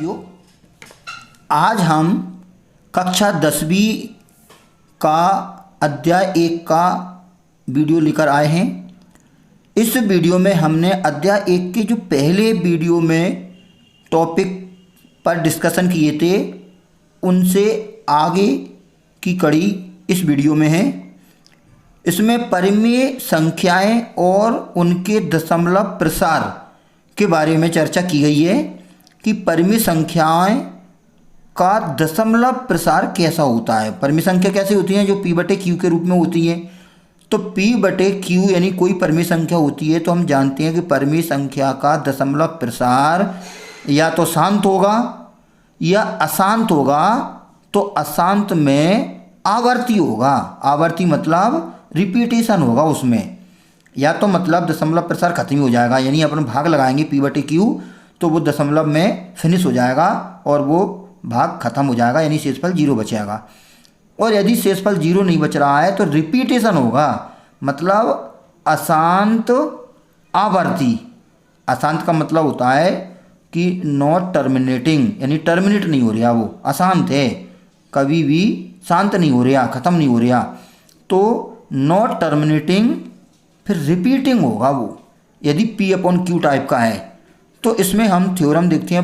साथियों, आज हम कक्षा 10वीं का अध्याय 1 का वीडियो लेकर आए हैं। इस वीडियो में हमने अध्याय 1 के जो पहले वीडियो में टॉपिक पर डिस्कशन किए थे उनसे आगे की कड़ी इस वीडियो में है। इसमें परिमेय संख्याएं और उनके दशमलव प्रसार के बारे में चर्चा की गई है कि परिमेय संख्याएं का दशमलव प्रसार कैसा होता है। परिमेय संख्या कैसे होती हैं? जो p/q के रूप में होती है। तो p/q यानी कोई परिमेय संख्या होती है तो हम जानते हैं कि परिमेय संख्या का दशमलव प्रसार या तो शांत होगा या अशांत होगा। तो अशांत में आवर्ती होगा। आवर्ती मतलब रिपीटेशन होगा उसमें, या तो मतलब दशमलव प्रसार खत्म ही हो जाएगा, यानी अपन भाग लगाएंगे p/q तो वो दशमलव में फिनिश हो जाएगा और वो भाग खत्म हो जाएगा, यानी शेषफल 0 बचेगा। और यदि शेषफल 0 नहीं बच रहा है तो रिपीटेशन होगा, मतलब अशांत आवर्ती। अशांत का मतलब होता है कि नॉट टर्मिनेटिंग, यानी टर्मिनेट नहीं हो रहा, वो अशांत है, कभी भी शांत नहीं हो रहा, ख़त्म नहीं हो रहा। तो नॉट टर्मिनेटिंग फिर रिपीटिंग होगा वो, यदि p/q टाइप का है। तो इसमें हम थ्योरम देखते हैं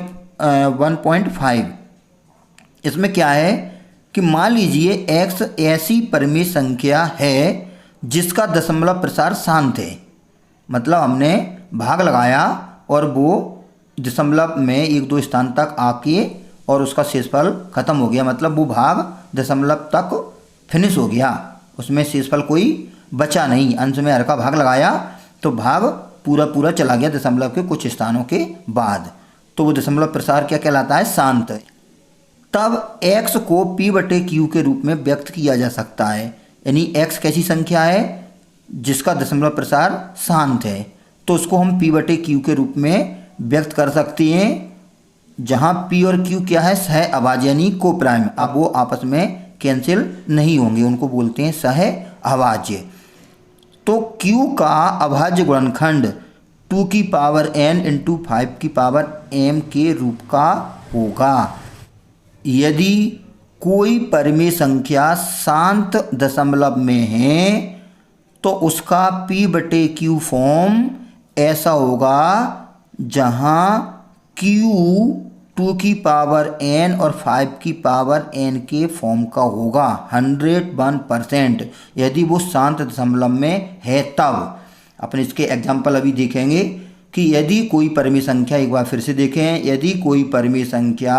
1.5। इसमें क्या है कि मान लीजिए x ऐसी परिमेय संख्या है जिसका दशमलव प्रसार शांत है, मतलब हमने भाग लगाया और वो दशमलव में 1-2 स्थान तक आके और उसका शेषफल खत्म हो गया, मतलब वो भाग दशमलव तक फिनिश हो गया, उसमें शेषफल कोई बचा नहीं। अंश में हर का भाग लगाया तो भाग पूरा चला गया दशमलव के कुछ स्थानों के बाद, तो वो दशमलव प्रसार क्या कहलाता है? शांत। तब x को p/q के रूप में व्यक्त किया जा सकता है, यानी x कैसी संख्या है जिसका दशमलव प्रसार शांत है, तो उसको हम p/q के रूप में व्यक्त कर सकते हैं, जहाँ p और q क्या है? सह अभाज्य यानी को प्राइम। अब वो आपस में कैंसिल नहीं होंगे, उनको बोलते हैं सह अभाज्य। तो q का अभाज्य गुणनखंड 2n × 5m के रूप का होगा। यदि कोई परिमेय संख्या शांत दशमलव में है तो उसका p/q फॉर्म ऐसा होगा जहाँ q 2n और 5n के फॉर्म का होगा 101%, यदि वो शांत दशमलव में है तब। अपन इसके एग्जाम्पल अभी देखेंगे कि यदि कोई परिमेय संख्या, एक बार फिर से देखें, यदि कोई परिमेय संख्या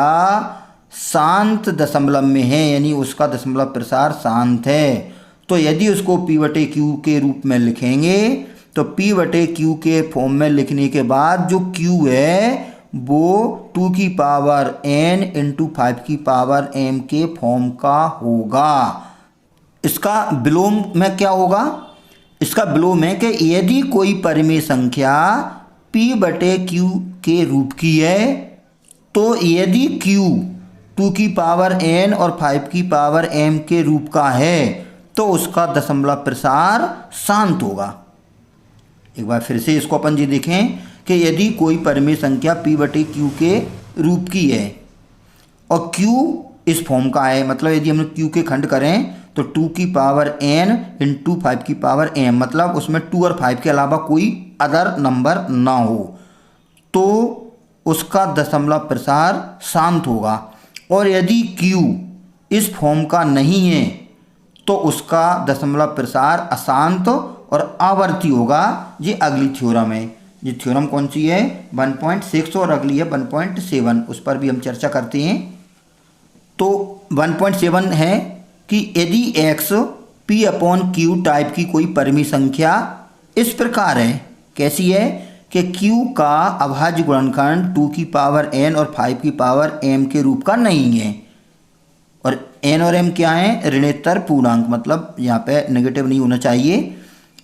शांत दशमलव में है यानी उसका दशमलव प्रसार शांत है, तो यदि उसको p/q के रूप में लिखेंगे तो p/q के फॉर्म में लिखने के बाद जो q है वो 2n × 5m के फॉर्म का होगा। इसका विलोम में क्या होगा? इसका विलोम है कि यदि कोई परिमेय संख्या p/q के रूप की है तो यदि q 2n और 5m के रूप का है तो उसका दशमलव प्रसार शांत होगा। एक बार फिर से इसको अपन जी देखें कि यदि कोई परिमेय संख्या p/q के रूप की है और q इस फॉर्म का है, मतलब यदि हम q के खंड करें तो 2n × 5m, मतलब उसमें 2 और 5 के अलावा कोई अदर नंबर ना हो, तो उसका दशमलव प्रसार शांत होगा। और यदि q इस फॉर्म का नहीं है तो उसका दशमलव प्रसार अशांत और आवर्ती होगा। ये अगली थ्योरम है। ये थ्योरम कौन सी है? 1.6 और अगली है 1.7, उस पर भी हम चर्चा करते हैं। तो 1.7 है कि यदि x p/q टाइप की कोई परिमेय संख्या इस प्रकार है, कैसी है कि q का अभाज्य गुणनखंड 2n और 5m के रूप का नहीं है, और n और m क्या है? ऋणोत्तर पूर्णांक, मतलब यहाँ पे नेगेटिव नहीं होना चाहिए।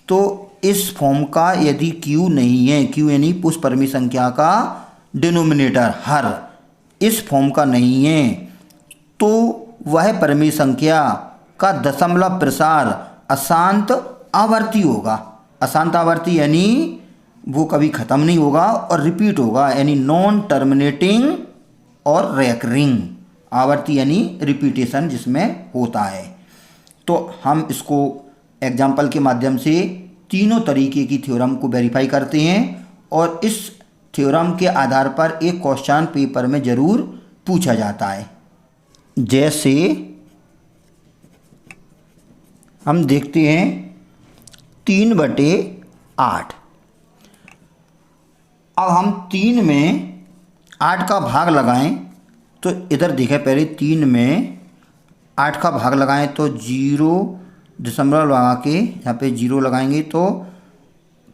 तो इस फॉर्म का यदि q नहीं है, q यानी उस परिमेय संख्या का डिनोमिनेटर हर इस फॉर्म का नहीं है, तो वह परिमेय संख्या का दशमलव प्रसार अशांत आवर्ती होगा। अशांत आवर्ती यानी वो कभी ख़त्म नहीं होगा और रिपीट होगा, यानी नॉन टर्मिनेटिंग और रेकरिंग, आवर्ती यानी रिपीटेशन जिसमें होता है। तो हम इसको एग्जाम्पल के माध्यम से तीनों तरीके की थ्योरम को वेरीफाई करते हैं और इस थ्योरम के आधार पर एक क्वेश्चन पेपर में ज़रूर पूछा जाता है। जैसे हम देखते हैं 3/8। अब हम 3 में 8 का भाग लगाएं तो इधर देखें, पहले 3 में 8 का भाग लगाएं तो 0 दशमलव लगा के यहाँ पे 0 लगाएंगे तो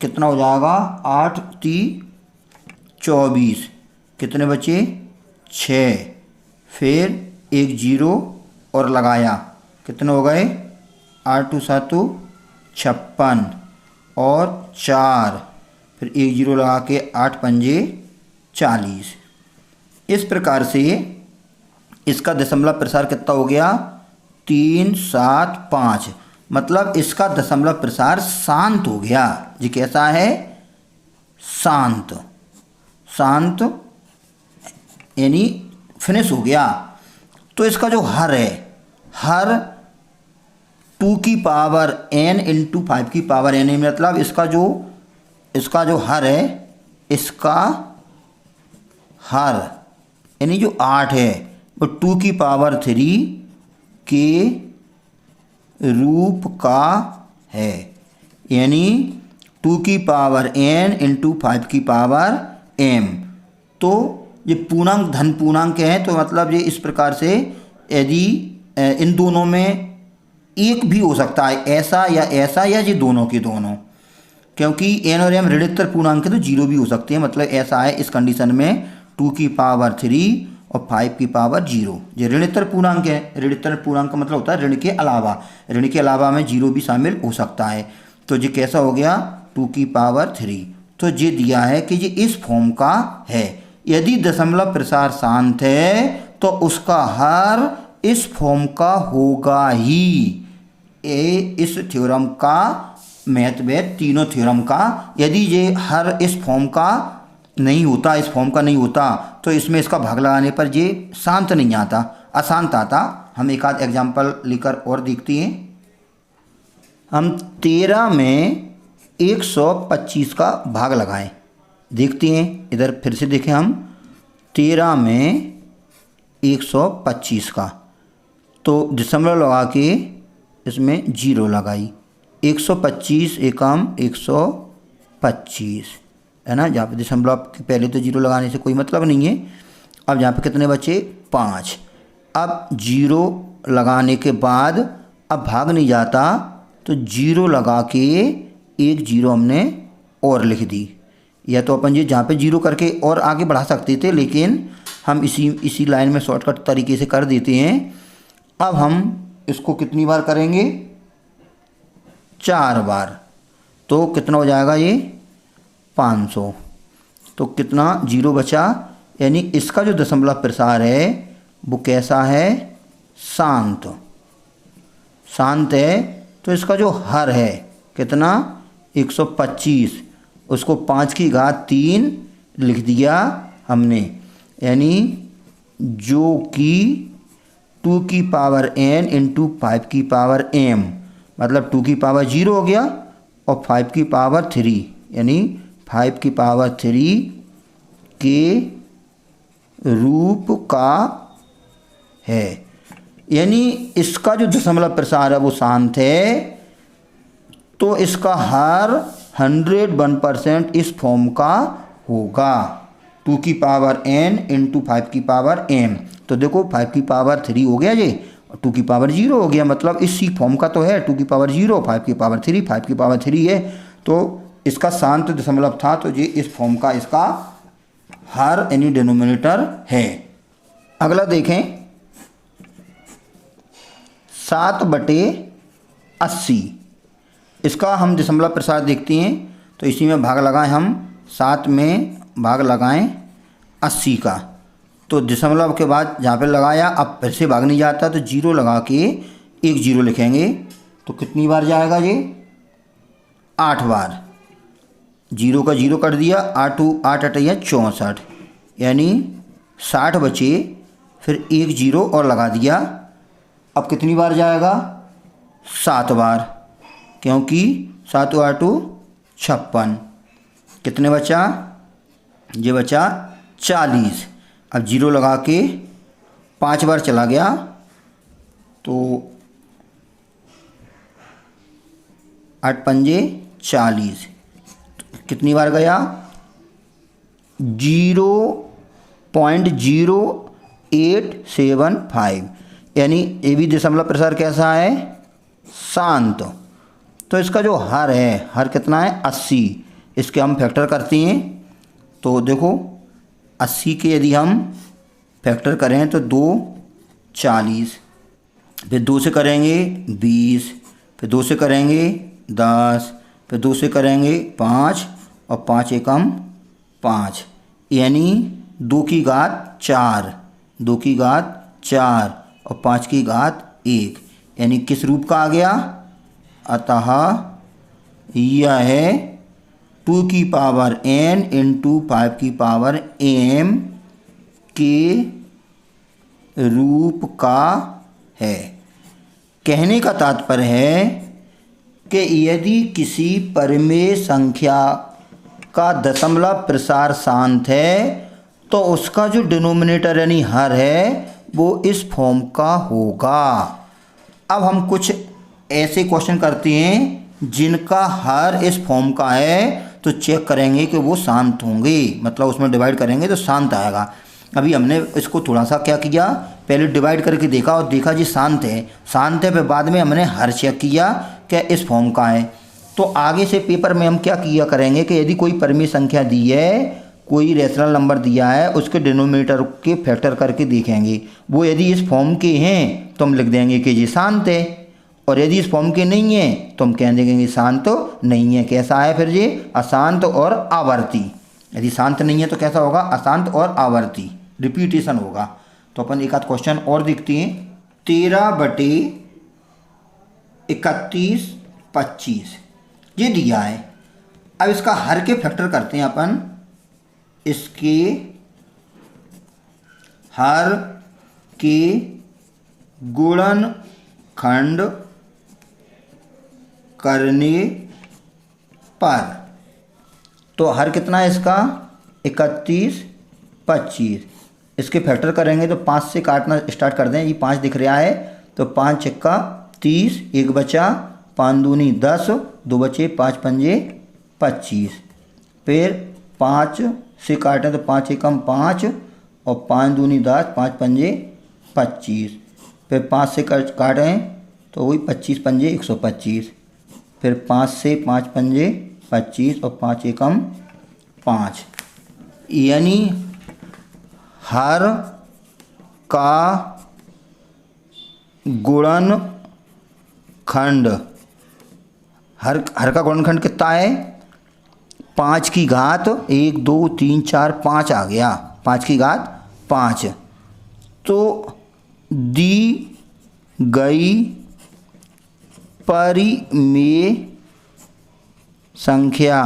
कितना हो जाएगा, 8 × 24, कितने बचे 6, फिर एक 0 और लगाया, कितने हो गए 8 × 7 = 56 और 4, फिर एक 0 लगा के 8 × 5 = 40। इस प्रकार से इसका दशमलव प्रसार कितना हो गया, 3, 7, 5, मतलब इसका दशमलव प्रसार शांत हो गया। जी कैसा है, शांत, शांत यानी फिनिश हो गया। तो इसका जो हर है, हर 2 की पावर n × 5 की पावर n, मतलब इसका जो हर है, इसका हर यानी जो 8 है वो 2 की पावर 3 के रूप का है, यानी 2 की पावर n × 5 की पावर m। तो ये पूर्णांक धन पूर्णांक है, तो मतलब ये इस प्रकार से यदि इन दोनों में एक भी हो सकता है, ऐसा या ये दोनों के दोनों, क्योंकि n और m ऋणात्मक पूर्णांक है तो 0 भी हो सकते हैं। मतलब ऐसा है इस कंडीशन में 2 की पावर 3 और 5 की पावर 0, ये ऋणात्मक पूर्णांक है। ऋणात्मक पूर्णांक का मतलब होता है ऋण के अलावा, ऋण के अलावा में 0 भी शामिल हो सकता है। तो ये कैसा हो गया, 2 की पावर 3। तो ये दिया है कि ये इस फॉर्म का है। यदि दशमलव प्रसार शांत है तो उसका हर इस फॉर्म का होगा ही। इस थ्योरम का महत्व है तीनों थ्योरम का। यदि ये हर इस फॉर्म का नहीं होता, इस फॉर्म का नहीं होता, तो इसमें इसका भाग लगाने पर ये शांत नहीं आता, अशांत आता। हम एक आध एग्जाम्पल लेकर और देखते हैं। हम 13 में 125 का भाग लगाएं, देखते हैं। इधर फिर से देखें, हम 13 में 125 का, तो दशमलव लगा के इसमें 0 लगाई, 125 एकम 125 है ना। जहाँ पे दशमलव के पहले तो 0 लगाने से कोई मतलब नहीं है। अब यहाँ पे कितने बचे, 5। अब 0 लगाने के बाद अब भाग नहीं जाता, तो 0 लगा के एक 0 हमने और लिख दी। या तो अपन ये जहाँ पे 0 करके और आगे बढ़ा सकते थे, लेकिन हम इसी लाइन में शॉर्टकट तरीके से कर देते हैं। अब हम इसको कितनी बार करेंगे, 4 बार, तो कितना हो जाएगा ये 500। तो कितना 0 बचा, यानी इसका जो दशमलव प्रसार है वो कैसा है, शांत, शांत है। तो इसका जो हर है कितना, 125, उसको 5 की घात 3 लिख दिया हमने, यानी जो कि 2 की पावर n × 5 की पावर m, मतलब 2 की पावर 0 हो गया और 5 की पावर 3, यानी 5 की पावर 3 के रूप का है। यानी इसका जो दशमलव प्रसार है वो शांत है, तो इसका हर 101% इस फॉर्म का होगा, 2 की पावर n × 5 की पावर m। तो देखो 5 की पावर 3 हो गया ये, और 2 की पावर 0 हो गया, मतलब इसी फॉर्म का तो है। 2 की पावर 0, 5 की पावर 3, 5 की पावर 3 है, तो इसका शांत दशमलव था, तो ये इस फॉर्म का इसका हर यानी डिनोमिनेटर है। अगला देखें, 7/80, इसका हम दशमलव प्रसार देखते हैं। तो इसी में भाग लगाएं, हम 7 में भाग लगाएं 80 का, तो दशमलव के बाद जहाँ पे लगाया अब फिर से भाग नहीं जाता, तो 0 लगा के एक 0 लिखेंगे, तो कितनी बार जाएगा ये, 8 बार। 0 का 0 कर दिया, 8 × 8 = 64, यानी 60 बचे, फिर एक जीरो और लगा दिया। अब कितनी बार जाएगा? 7 बार, क्योंकि 7 8 56। कितने बचा? ये बचा 40। अब जीरो लगा के 5 बार चला गया तो 8 पंजे 40। कितनी बार गया? 0.0875, यानी ये भी दशमलव प्रसार कैसा है? शांत। तो इसका जो हर है, हर कितना है? 80। इसके हम फैक्टर करते हैं तो देखो 80 के यदि हम फैक्टर करें तो 2 40, फिर 2 से करेंगे 20, फिर 2 से करेंगे 10, फिर 2 से करेंगे 5 और 5 एकम 5, यानी 2 की घात 4, 2 की घात 4 और 5 की घात 1, यानी किस रूप का आ गया? अतः यह है 2 की पावर n इंटू 5 की पावर m के रूप का है। कहने का तात्पर्य है कि यदि किसी परिमेय संख्या का दशमलव प्रसार शांत है तो उसका जो डिनोमिनेटर यानी हर है वो इस फॉर्म का होगा। अब हम कुछ ऐसे क्वेश्चन करते हैं जिनका हर इस फॉर्म का है तो चेक करेंगे कि वो शांत होंगे, मतलब उसमें डिवाइड करेंगे तो शांत आएगा। अभी हमने इसको थोड़ा सा क्या किया, पहले डिवाइड करके देखा और देखा जी शांत है, शांत है, फिर बाद में हमने हर चेक किया क्या इस फॉर्म का है। तो आगे से पेपर में हम क्या किया करेंगे कि यदि कोई परिमेय संख्या दी है, कोई रेशनल नंबर दिया है, उसके डिनोमिनेटर के फैक्टर करके देखेंगे, वो यदि इस फॉर्म के हैं तो हम लिख देंगे कि ये शांत है, और यदि इस फॉर्म के नहीं है तो हम कह देंगे शांत तो नहीं है। कैसा है फिर ये? अशांत और आवर्ती। यदि शांत नहीं है तो कैसा होगा? अशांत और आवर्ती, रिपीटेशन होगा। तो अपन एक आध क्वेश्चन और देखते हैं। 13/31/25 ये दिया है। अब इसका हर के फैक्टर करते हैं अपन। इसके हर के गुणनखंड करने पर, तो हर कितना है इसका? 31/25। इसके फैक्टर करेंगे तो 5 से काटना स्टार्ट कर दें। ये 5 दिख रहा है तो 5 छक्का 30, 1 बचा, 5 दूनी 10, 2 बचे, 5 पंजे 25। फिर 5 से काटें तो 5 एकम 5 और 5 दूनी 10, 5 पंजे 25। फिर 5 से काटें तो वही 25 पंजे 125। फिर 5 से 5 पंजे 25 और 5 एकम 5, यानी हर का गुणनखंड, हर का गुणनखंड कितना है? 5 की घात 1 2 3 4 5 आ गया, 5 की घात 5। तो दी गई परिमेय संख्या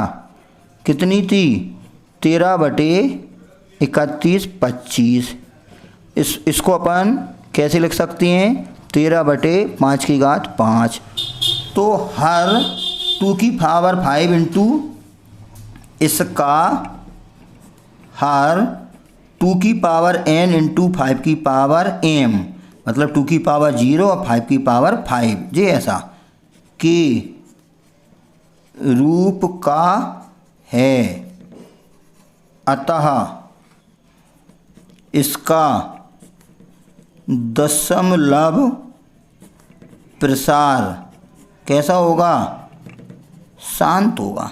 कितनी थी? 13/31/25। इसको अपन कैसे लिख सकते हैं? 13/5 की घात 5। तो हर 2 की पावर 5 इंटू इसका हर 2 की पावर n इंटू 5 की पावर m, मतलब 2 की पावर 0 और 5 की पावर 5, जी ऐसा के रूप का है। अतः इसका दशमलव प्रसार कैसा होगा? शांत होगा।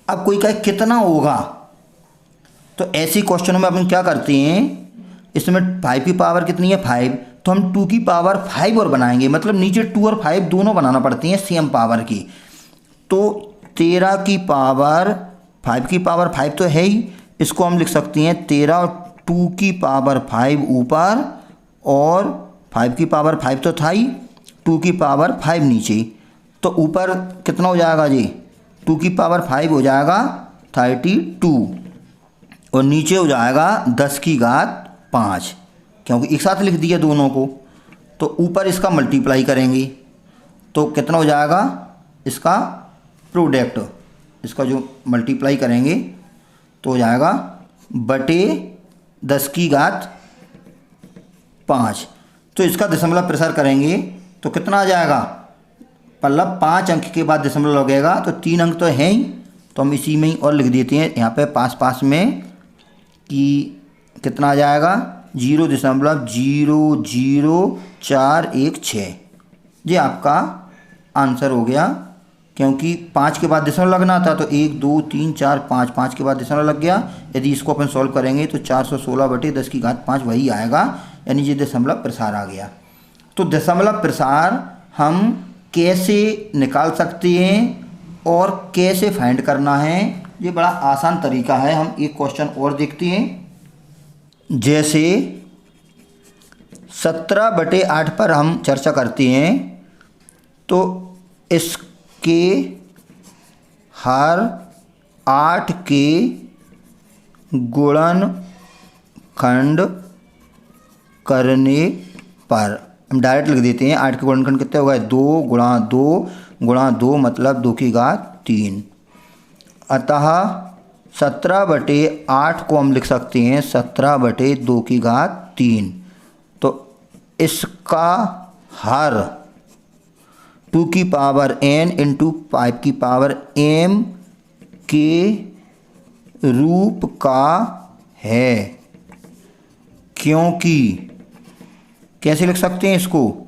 अब कोई कहे कितना होगा, तो ऐसी क्वेश्चनों में अपन क्या करते हैं, इसमें 5 की पावर कितनी है? 5, तो हम 2 की पावर 5 और बनाएंगे, मतलब नीचे 2 और 5 दोनों बनाना पड़ती हैं सेम पावर की। तो 13 की पावर 5 की पावर 5 तो है ही, इसको हम लिख सकते हैं 13 और 2 की पावर 5 ऊपर और 5 की पावर 5 तो था ही, 2 की पावर 5 नीचे। तो ऊपर कितना हो जाएगा जी? 2 की पावर 5 हो जाएगा 32 और नीचे हो जाएगा 10 की घात 5, क्योंकि एक साथ लिख दिया दोनों को। तो ऊपर इसका मल्टीप्लाई करेंगे तो कितना हो जाएगा, इसका प्रोडक्ट, इसका जो मल्टीप्लाई करेंगे तो हो जाएगा बटे 10 की घात 5। तो इसका दशमलव प्रसार करेंगे तो कितना आ जाएगा, मतलब 5 अंक के बाद दशमलव लगेगा तो 3 अंक तो है ही, तो हम इसी में ही और लिख देते हैं यहाँ पे पास पास में कि कितना आ जाएगा 0.00416। ये आपका आंसर हो गया, क्योंकि 5 के बाद दशमलव लगना था तो 1 2 3 4 5, 5 के बाद दशमलव लग गया। यदि इसको अपन सॉल्व करेंगे तो 416 बटे 10 की घात 5 वही आएगा, यानी ये दशमलव प्रसार आ गया। तो दशमलव प्रसार हम कैसे निकाल सकते हैं और कैसे फाइंड करना है, ये बड़ा आसान तरीका है। हम एक क्वेश्चन और देखते हैं। जैसे 17/8 पर हम चर्चा करते हैं तो इसके हर 8 के गुणनखंड करने पर हम डायरेक्ट लिख देते हैं 8 के गुणनखंड कितने होगा, 2 गुणा 2 गुणा 2 मतलब 2 की घात 3। अतः 17/8 को हम लिख सकते हैं 17/2 की घात 3। तो इसका हर 2 की पावर n इंटू 5 की पावर m के रूप का है, क्योंकि कैसे लिख सकते हैं इसको,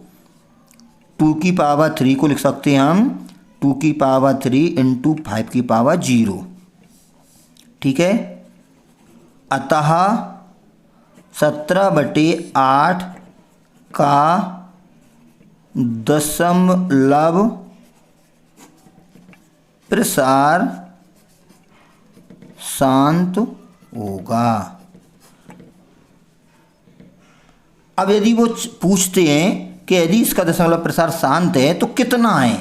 2 की पावर 3 को लिख सकते हैं हम 2 की पावर 3 इंटू 5 की पावर 0, ठीक है। अतः 17/8 का दशमलव प्रसार शांत होगा। अब यदि वो पूछते हैं कि यदि इसका दशमलव प्रसार शांत है तो कितना है,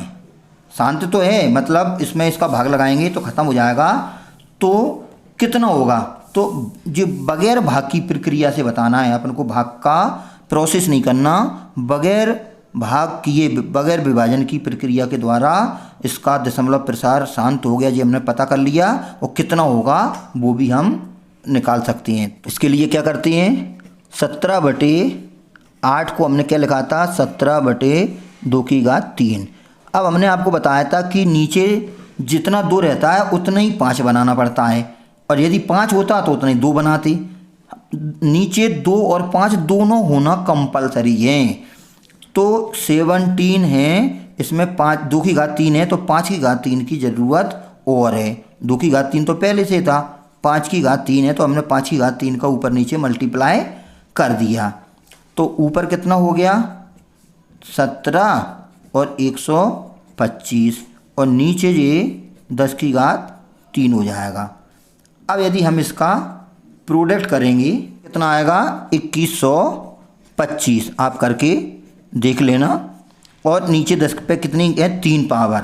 शांत तो है मतलब इसमें इसका भाग लगाएंगे तो खत्म हो जाएगा, तो कितना होगा, तो जो बगैर भाग की प्रक्रिया से बताना है अपन को, भाग का प्रोसेस नहीं करना, बगैर भाग किए बगैर विभाजन की प्रक्रिया के द्वारा इसका दशमलव प्रसार शांत हो गया, जी हमने पता कर लिया, और कितना होगा वो भी हम निकाल सकते हैं। इसके लिए क्या करते हैं, 17/8 को हमने क्या लिखा था, 17/2 की घात 3। अब हमने आपको बताया था कि नीचे जितना 2 रहता है उतना ही 5 बनाना पड़ता है, और यदि 5 होता तो उतना ही 2 बनाते। नीचे 2 और 5 दोनों होना कंपलसरी है। तो 17 है, इसमें 2 की घात 3 है, तो 5 की घात 3 की ज़रूरत और है। 2 की घात 3 तो पहले से था, 5 की घात 3 है तो हमने 5 की घात 3 का ऊपर नीचे मल्टीप्लाई कर दिया। तो ऊपर कितना हो गया 17 और 125, और नीचे ये 10 की घात 3 हो जाएगा। अब यदि हम इसका प्रोडक्ट करेंगे कितना आएगा 2125, आप करके देख लेना। और नीचे 10 पे कितनी है 3 पावर,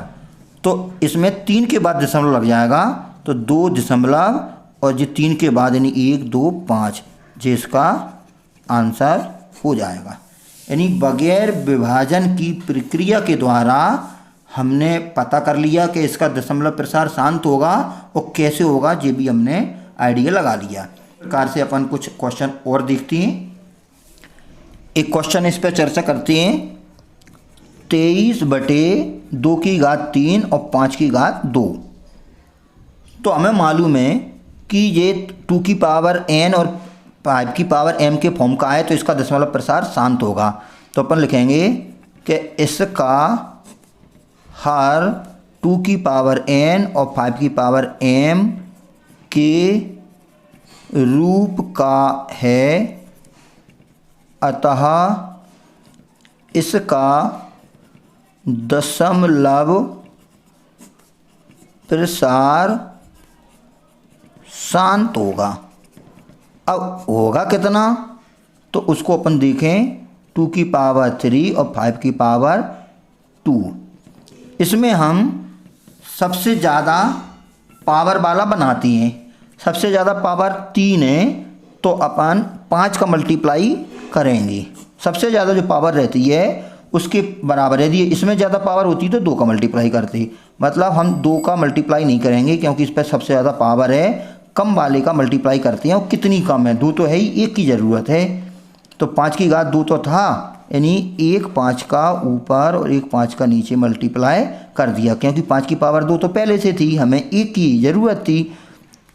तो इसमें 3 के बाद दशमलव लग जाएगा, तो 2 दशमलव और ये 3 के बाद यानी 1 2 5, ये इसका आंसर हो जाएगा। यानी बगैर विभाजन की प्रक्रिया के द्वारा हमने पता कर लिया कि इसका दशमलव प्रसार शांत होगा, और कैसे होगा ये भी हमने आइडिया लगा लिया। इस प्रकार से अपन कुछ क्वेश्चन और देखते हैं। एक क्वेश्चन इस पर चर्चा करते हैं, 23/2 की घात 3 और 5 की घात 2। तो हमें मालूम है कि ये 2 की पावर n और 5 की पावर m के फॉर्म का है, तो इसका दशमलव प्रसार शांत होगा। तो अपन लिखेंगे कि इसका हर 2 की पावर n और 5 की पावर m के रूप का है, अतः इसका दशमलव प्रसार शांत होगा। अब होगा कितना, तो उसको अपन देखें 2 की पावर 3 और 5 की पावर 2। इसमें हम सबसे ज़्यादा पावर वाला बनाते हैं, सबसे ज़्यादा पावर 3 है तो अपन 5 का मल्टीप्लाई करेंगे। सबसे ज़्यादा जो पावर रहती है उसके बराबर है। यदि इसमें ज़्यादा पावर होती तो 2 का मल्टीप्लाई करते, मतलब हम 2 का मल्टीप्लाई नहीं करेंगे क्योंकि इस पर सबसे ज़्यादा पावर है। कम वाले का मल्टीप्लाई करते हैं और कितनी कम है, 2 तो है ही, 1 की ज़रूरत है। तो 5 की घात 2 तो था, यानी 1 5 का ऊपर और 1 5 का नीचे मल्टीप्लाई कर दिया, क्योंकि 5 की पावर 2 तो पहले से थी, हमें 1 की ज़रूरत थी।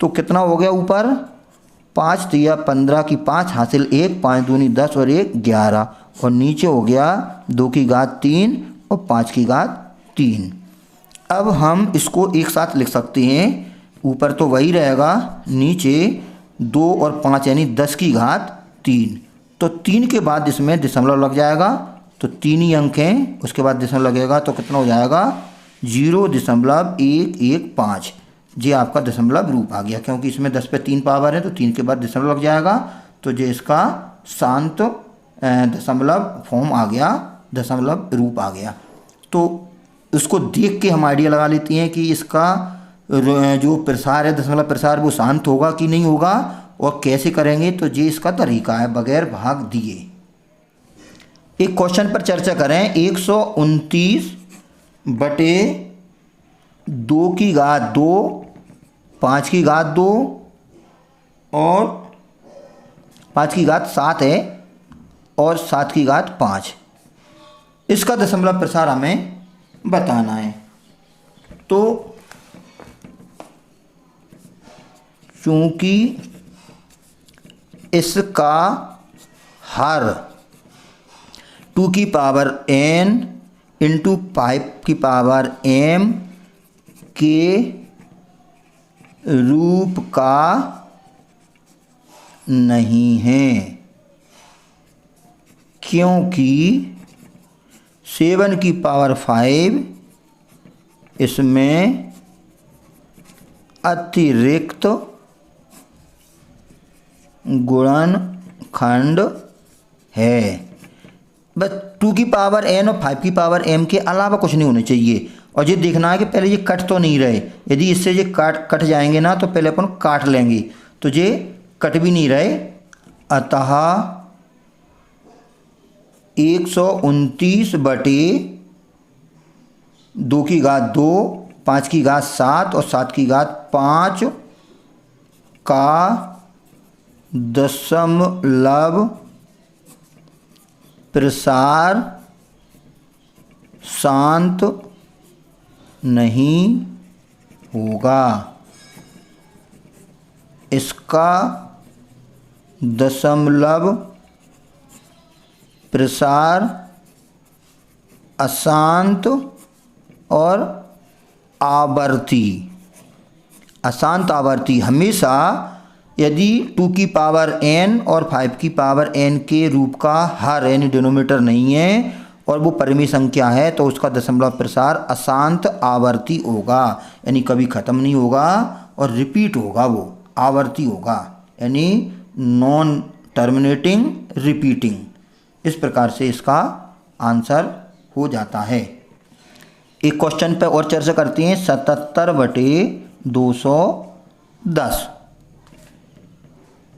तो कितना हो गया, ऊपर 5 दिया 15 की 5 हासिल 1, 5 दूनी 10 और 1 11, और नीचे हो गया 2 की घात 3 और 5 की घात 3। अब हम इसको एक साथ लिख सकते हैं, ऊपर तो वही रहेगा, नीचे 2 और 5 यानी 10 की घात 3। तो 3 के बाद इसमें दशमलव लग जाएगा, तो 3 ही अंक हैं, उसके बाद दशमलव लगेगा तो कितना हो जाएगा 0.115। ये आपका दशमलव रूप आ गया, क्योंकि इसमें 10 पे 3 पावर है तो 3 के बाद दशमलव लग जाएगा, तो ये इसका शांत दशमलव फॉर्म आ गया, दशमलव रूप आ गया। तो उसको देख के हम आइडिया लगा लेते हैं कि इसका जो प्रसार है, दशमलव प्रसार, वो शांत होगा कि नहीं होगा और कैसे करेंगे। तो ये इसका तरीका है बगैर भाग दिए। एक क्वेश्चन पर चर्चा करें। 129 बटे 2 की घात 2, 5 की घात 2 और 5 की घात 7 है और 7 की घात 5, इसका दशमलव प्रसार हमें बताना है। तो चूंकि इसका हर 2 की पावर n इंटू 5 की पावर m के रूप का नहीं है, क्योंकि 7 की पावर 5 इसमें अतिरिक्त गुणनखंड है। बस 2 की पावर n और 5 की पावर m के अलावा कुछ नहीं होना चाहिए। और ये देखना है कि पहले ये कट तो नहीं रहे, यदि इससे ये कट जाएंगे ना तो पहले अपन काट लेंगे, तो ये कट भी नहीं रहे। अतः 129 बटे 2 की घात 2, 5 की घात 7 और 7 की घात 5 का दशमलव प्रसार शांत नहीं होगा। इसका दशमलव प्रसार अशांत और आवर्ती। अशांत आवर्ती हमेशा यदि 2 की पावर n और 5 की पावर n के रूप का हर यानी डिनोमिनेटर नहीं है और वो परिमेय संख्या है तो उसका दशमलव प्रसार अशांत आवर्ती होगा, यानी कभी ख़त्म नहीं होगा और रिपीट होगा, वो आवर्ती होगा, यानी नॉन टर्मिनेटिंग रिपीटिंग। इस प्रकार से इसका आंसर हो जाता है। एक क्वेश्चन पे और चर्चा करते हैं। 77 बटे 210।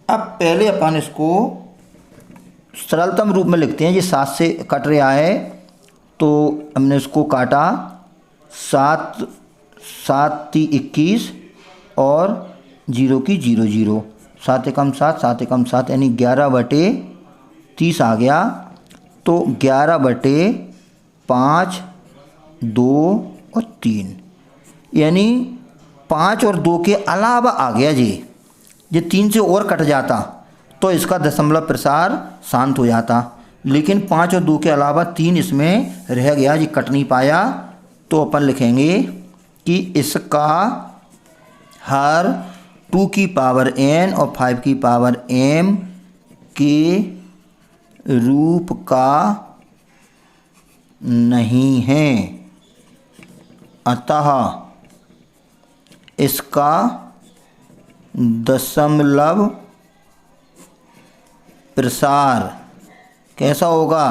अब पहले अपन इसको सरलतम रूप में लिखते हैं। ये 7 से कट रहा है तो हमने इसको काटा, 7 7 21 और 0 की 0 0, 7 एकम 7, 7 एकम 7 यानी 11 बटे 30 आ गया। तो 11 बटे 5, 2 और 3, यानी 5 और 2 के अलावा आ गया जी। ये 3 से और कट जाता तो इसका दशमलव प्रसार शांत हो जाता, लेकिन 5 और 2 के अलावा 3 इसमें रह गया, ये कट नहीं पाया। तो अपन लिखेंगे कि इसका हर 2 की पावर n और 5 की पावर m के रूप का नहीं है, अतः इसका दशमलव प्रसार कैसा होगा,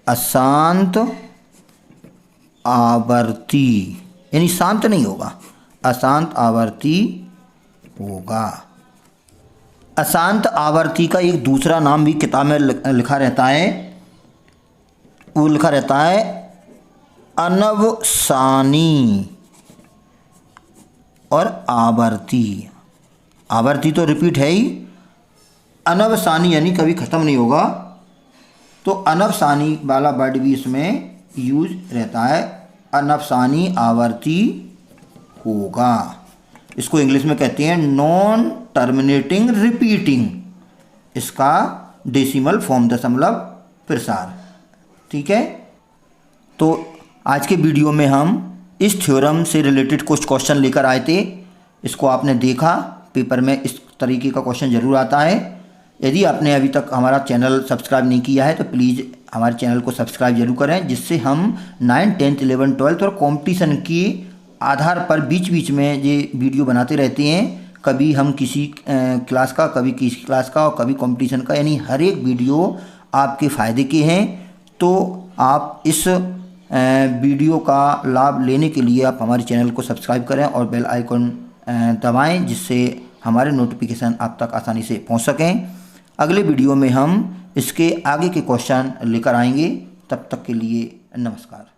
अशांत आवर्ती, यानी शांत नहीं होगा, अशांत आवर्ती होगा। अशांत आवर्ती का एक दूसरा नाम भी किताब में लिखा रहता है, वो लिखा रहता है अनवसानी और आवर्ती। आवर्ती तो रिपीट है ही, अनवसानी यानी कभी ख़त्म नहीं होगा, तो अनवसानी वाला वर्ड भी इसमें यूज रहता है, अनवसानी आवर्ती होगा। इसको इंग्लिश में कहते हैं नॉन टर्मिनेटिंग रिपीटिंग, इसका डेसिमल फॉर्म दशमलव प्रसार। ठीक है, तो आज के वीडियो में हम इस थ्योरम से रिलेटेड कुछ क्वेश्चन लेकर आए थे। इसको आपने देखा, पेपर में इस तरीके का क्वेश्चन ज़रूर आता है। यदि आपने अभी तक हमारा चैनल सब्सक्राइब नहीं किया है तो प्लीज़ हमारे चैनल को सब्सक्राइब जरूर करें, जिससे हम 9th, 10th, 11th, 12th और कंपटीशन के आधार पर बीच बीच में ये वीडियो बनाते रहते हैं। कभी हम किसी क्लास का, कभी किसी क्लास का और कभी कंपटीशन का, यानी हर एक वीडियो आपके फ़ायदे के हैं। तो आप इस वीडियो का लाभ लेने के लिए आप हमारे चैनल को सब्सक्राइब करें और बेल आइकन दबाएं, जिससे हमारे नोटिफिकेशन आप तक आसानी से पहुंच सकें। अगले वीडियो में हम इसके आगे के क्वेश्चन लेकर आएंगे। तब तक के लिए नमस्कार।